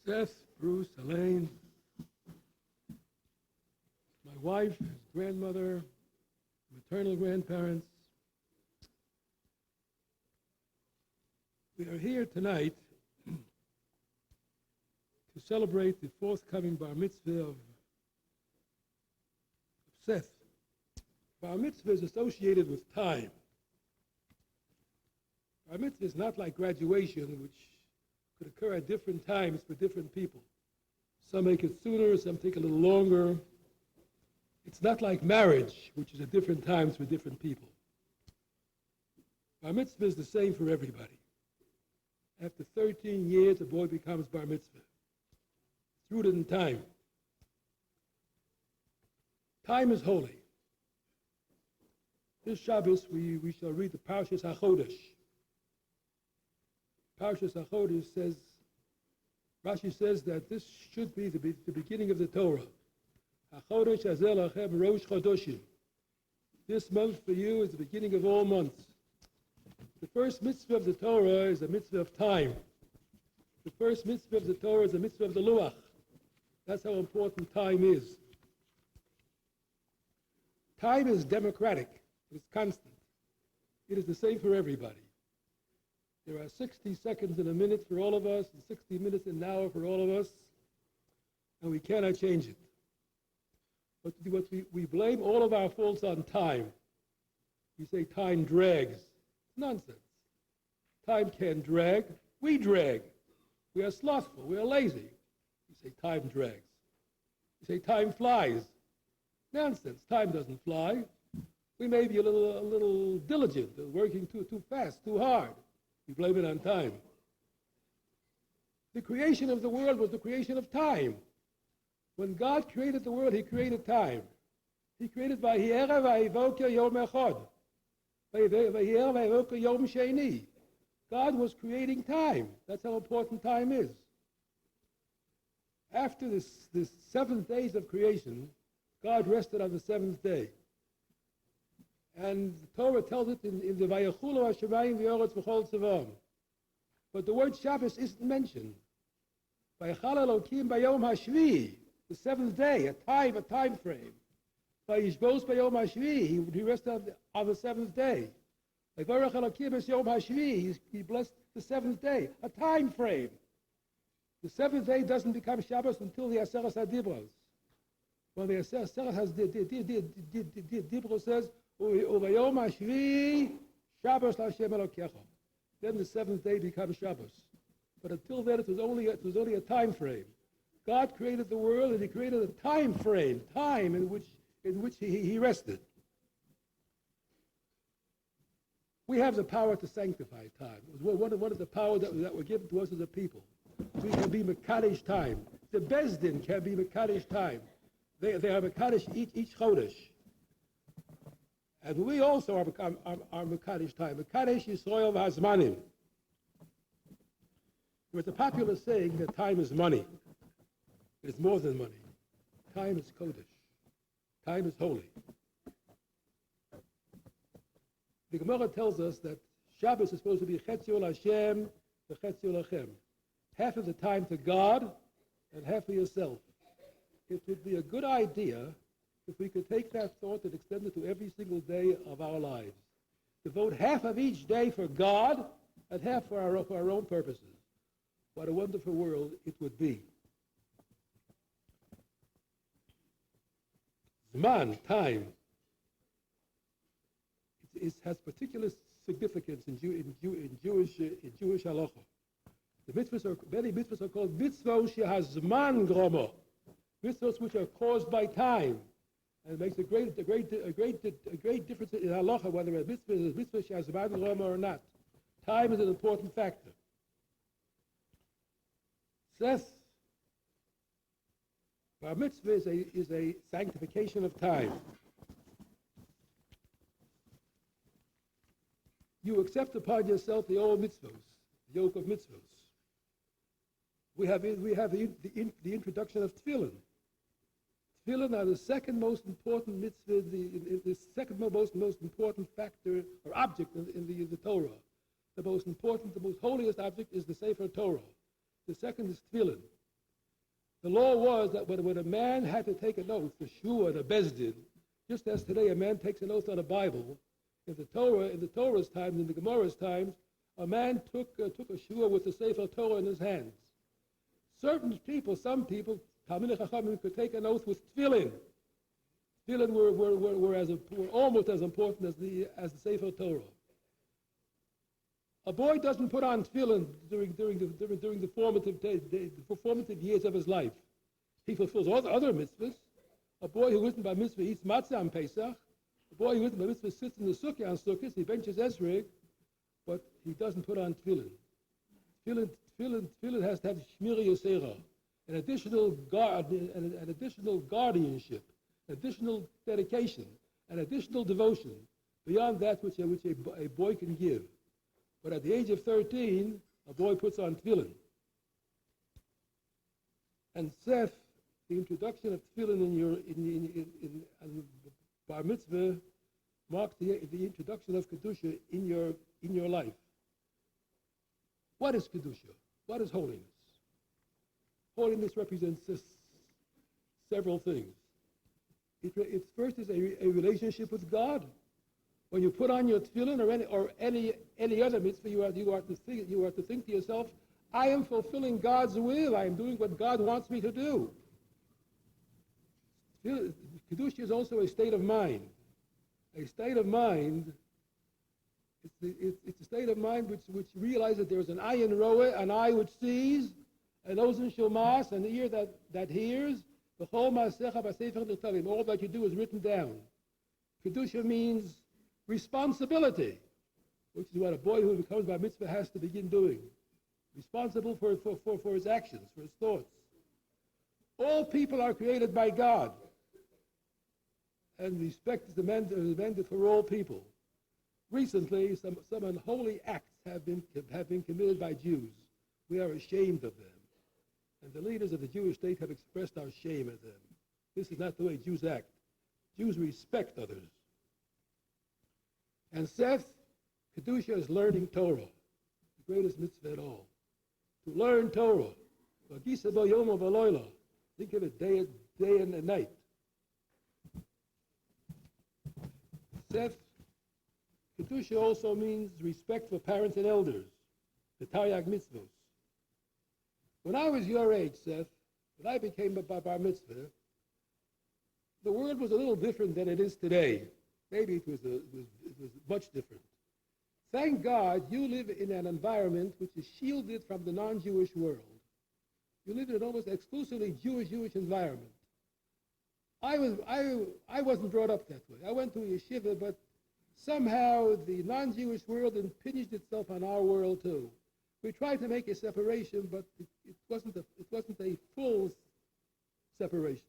Seth, Bruce, Elaine, my wife, his grandmother, maternal grandparents. We are here tonight to celebrate the forthcoming bar mitzvah of Seth. Bar mitzvah is associated with time. Bar mitzvah is not like graduation, which could occur at different times for different people. Some make it sooner, some take a little longer. It's not like marriage, which is at different times for different people. Bar mitzvah is the same for everybody. After 13 years, a boy becomes bar mitzvah. It's rooted in time. Time is holy. This Shabbos, we shall read the Parshas HaChodesh. Parshas HaChodesh says, Rashi says that this should be the beginning of the Torah. HaChodesh hazeh lachem rosh chodoshim. This month for you is the beginning of all months. The first mitzvah of the Torah is a mitzvah of time. The first mitzvah of the Torah is a mitzvah of the Luach. That's how important time is. Time is democratic. It's constant. It is the same for everybody. There are 60 seconds in a minute for all of us, and 60 minutes in an hour for all of us, and we cannot change it. But we blame all of our faults on time. We say time drags. It's nonsense. Time can't drag. We drag. We are slothful. We are lazy. We say time drags. We say time flies. Nonsense. Time doesn't fly. We may be a little diligent, working too fast, too hard. We blame it on time. The creation of the world was the creation of time. When God created the world, He created time. He created Vayera Vayivoka Yom Echad. Vayera Vayivoka Yom Sheni. God was creating time. That's how important time is. After this 7 days of creation, God rested on the 7th day. And the Torah tells it in the Vayachulu HaShemayim V'Yoretz V'chol Tzavam. But the word Shabbos isn't mentioned. Vayachal Elokim Bayom HaShvi, the 7th day, a time frame. Vayishbos Bayom HaShvi, he rested on the 7th day. Vayvarach Elokim Es Yom HaShvi, he blessed the 7th day, a time frame. The 7th day doesn't become Shabbos until the Aseres HaDibros. When the Aseres HaDibros says, Uvayom HaShvi, Shabbos LaShem Elokecha. Then the 7th day becomes Shabbos. But until then, it was only a time frame. God created the world, and He created a time frame, time in which He rested. We have the power to sanctify time. It was one of the powers that were given to us as a people. We can be Mekadesh time. The Bezdin can be Mekadesh time. They are Mekadesh each Chodesh. And we also are Mekadesh time. Mekadesh Yisrael v'Hazmanim. There's a popular saying that time is money. It's more than money. Time is Kodesh. Time is holy. The Gemara tells us that Shabbos is supposed to be Chetziol Hashem v'Chetziol Lachem. Half of the time to God and half for yourself. It would be a good idea if we could take that thought and extend it to every single day of our lives. Devote half of each day for God and half for our own purposes. What a wonderful world it would be. Zman, time, it has particular significance in Jewish halacha. Many mitzvahs are called mitzvot shehazman gromo, mitzvahs which are caused by time. And it makes a great difference in halacha whether a mitzvah is a mitzvah shehazman gromo or not. Time is an important factor. Seth, bar mitzvah is a sanctification of time. You accept upon yourself the old mitzvahs, the yoke of mitzvahs. We have the introduction of tefillin. Tefillin are the second most important mitzvah, the second most important factor or object in the Torah. The most holiest object is the Sefer Torah. The second is tefillin. The law was that when a man had to take an oath, the shua, the bezdin, just as today a man takes an oath on a Bible, in the Torah's times, in the Gemara's times, a man took a shua with the Sefer Torah in his hands. Certain people, some people, Talmidei Chachamim, could take an oath with tefillin. Tefillin were almost as important as the Sefer Torah. A boy doesn't put on tefillin during the formative years of his life. He fulfills all the other mitzvahs. A boy who isn't by mitzvah eats matzah on Pesach. A boy who isn't by mitzvah sits in the sukkah on Sukkot. He benches Esrog, but he doesn't put on tefillin. Tefillin has to have shmiri yosera, an additional guardianship, additional dedication, an additional devotion beyond that which a boy can give. But at the age of 13, a boy puts on tefillin. And Seth, the introduction of tefillin in bar mitzvah marks the introduction of kedusha in your life. What is kedusha? What is holiness? Holiness represents several things. It first is a relationship with God. When you put on your tefillin or any other mitzvah, you are to think to yourself, I am fulfilling God's will. I am doing what God wants me to do. Kedusha is also a state of mind. A state of mind. It's a state of mind which realizes that there is an ayin roeh, an eye which sees, an ozen shomas, an ear that hears. All that you do is written down. Kedusha means responsibility, which is what a boy who becomes bar mitzvah has to begin doing. Responsible for his actions, for his thoughts. All people are created by God, and respect is demanded for all people. Recently, some unholy acts have been committed by Jews. We are ashamed of them, and the leaders of the Jewish state have expressed our shame at them. This is not the way Jews act. Jews respect others. And Seth, kedusha is learning Torah, the greatest mitzvah at all. To learn Torah. Think of it day and night. Seth, kedusha also means respect for parents and elders, the Taryag mitzvos. When I was your age, Seth, when I became a bar mitzvah, the world was a little different than it is today. Maybe it was much different. Thank God you live in an environment which is shielded from the non-Jewish world. You live in an almost exclusively Jewish environment. I wasn't brought up that way. I went to a yeshiva, but somehow the non-Jewish world impinged itself on our world too. We tried to make a separation, but it wasn't a full separation.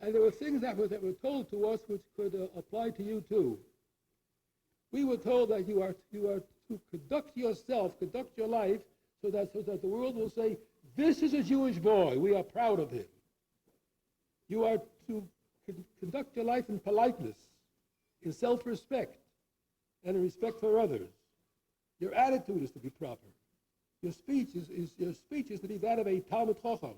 And there were things that were told to us which could apply to you too. We were told that you are to conduct your life, so that the world will say, this is a Jewish boy. We are proud of him. You are to conduct your life in politeness, in self-respect, and in respect for others. Your attitude is to be proper. Your speech is to be that of a Talmid Chacham.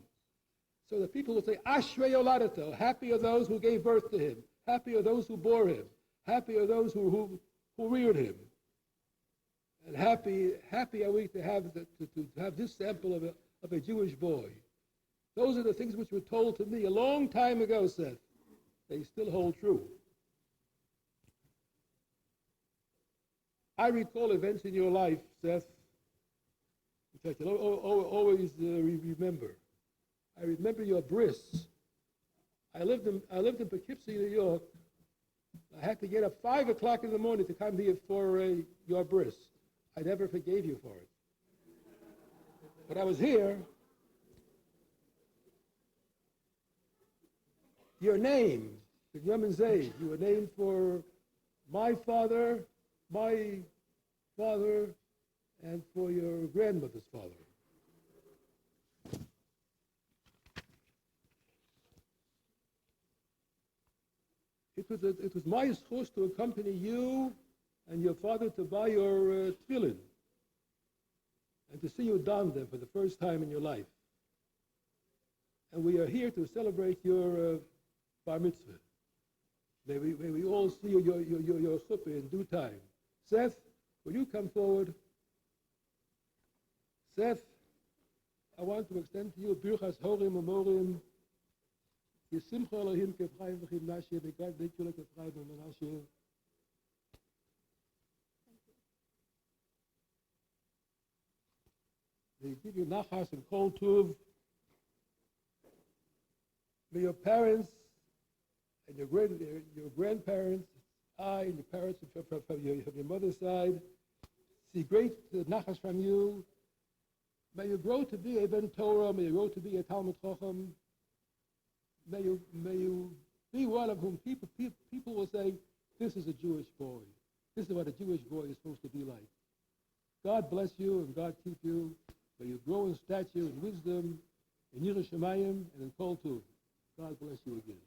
So that people will say, Ashrei Yoladato, happy are those who gave birth to him, happy are those who bore him, happy are those who reared him. And happy are we to have this sample of a Jewish boy. Those are the things which were told to me a long time ago, Seth. They still hold true. I recall events in your life, Seth, which I can always remember. I remember your bris. I lived in Poughkeepsie, New York. I had to get up 5 o'clock in the morning to come here for your bris. I never forgave you for it. But I was here. Your name, Yemen Zayd, you were named for my father, and for your grandmother's father. It was my zchus to accompany you and your father to buy your tefillin and to see you don them for the first time in your life. and we are here to celebrate your bar mitzvah. May we all see your chuppah in due time. Seth, will you come forward? Seth, I want to extend to you birchas horim umorim. Yisimcha Elohim kefraim v'chim nashir. May God make you like Ephraim and Menashe. May He give you nachas and kol tuv. May your parents and your grandparents, and your parents from your mother's side, see great nachas from you. May you grow to be a Ben Torah. May you grow to be a Talmud Chacham. May you be one of whom people will say, this is a Jewish boy. This is what a Jewish boy is supposed to be like. God bless you and God keep you. May you grow in stature and wisdom, in Yiras Shamayim and in Kol Tuv. God bless you again.